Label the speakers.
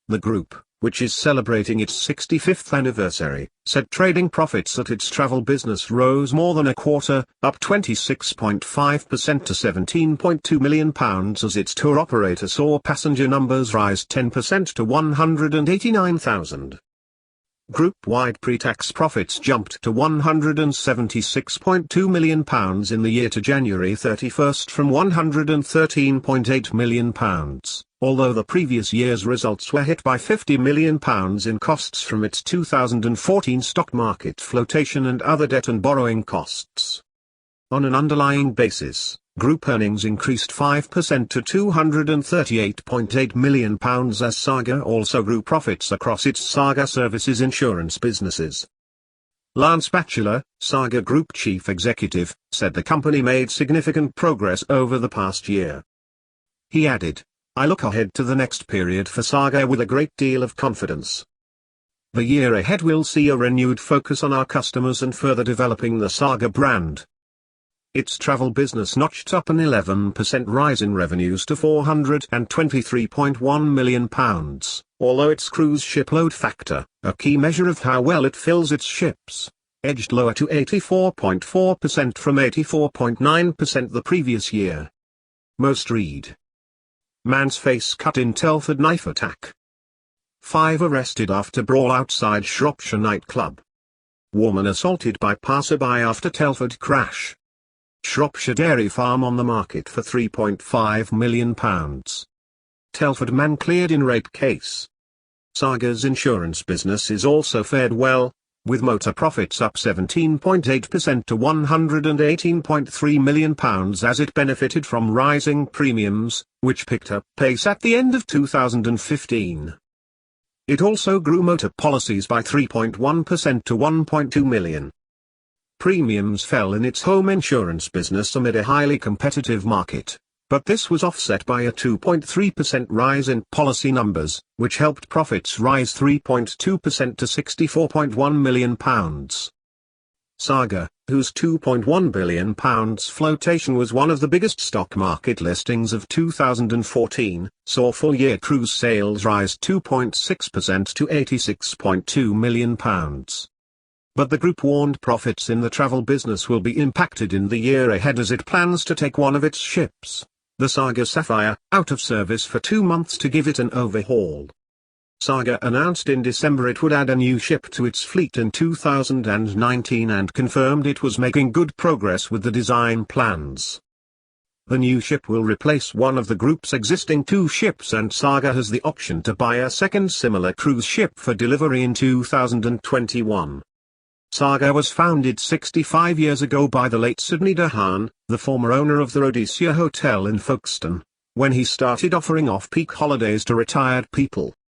Speaker 1: The group, which is celebrating its 65th anniversary, said trading profits at its travel business rose more than a quarter, up 26.5% to £17.2 million as its tour operator saw passenger numbers rise 10% to 189,000. Group-wide pre-tax profits jumped to £176.2 million in the year to January 31 from £113.8 million, although the previous year's results were hit by £50 million in costs from its 2014 stock market flotation and other debt and borrowing costs. On an underlying basis, group earnings increased 5% to £238.8 million as Saga also grew profits across its Saga Services insurance businesses. Lance Batchelor, Saga Group Chief Executive, said the company made significant progress over the past year. He added, "I look ahead to the next period for Saga with a great deal of confidence. The year ahead will see a renewed focus on our customers and further developing the Saga brand." Its travel business notched up an 11% rise in revenues to £423.1 million, although its cruise ship load factor, a key measure of how well it fills its ships, edged lower to 84.4% from 84.9% the previous year. Most read: Man's face cut in Telford knife attack. 5 arrested after brawl outside Shropshire nightclub. Woman assaulted by passerby after Telford crash. Shropshire dairy farm on the market for £3.5 million. Telford man cleared in rape case. Saga's insurance business is also fared well, with motor profits up 17.8% to £118.3 million as it benefited from rising premiums, which picked up pace at the end of 2015. It also grew motor policies by 3.1% to 1.2 million. Premiums fell in its home insurance business amid a highly competitive market, but this was offset by a 2.3% rise in policy numbers, which helped profits rise 3.2% to £64.1 million. Saga, whose £2.1 billion flotation was one of the biggest stock market listings of 2014, saw full-year cruise sales rise 2.6% to £86.2 million. But the group warned profits in the travel business will be impacted in the year ahead as it plans to take one of its ships, the Saga Sapphire, out of service for 2 months to give it an overhaul. Saga announced in December it would add a new ship to its fleet in 2019 and confirmed it was making good progress with the design plans. The new ship will replace one of the group's existing 2 ships, and Saga has the option to buy a second similar cruise ship for delivery in 2021. Saga was founded 65 years ago by the late Sidney Dahan, the former owner of the Rhodesia Hotel in Folkestone, when he started offering off-peak holidays to retired people.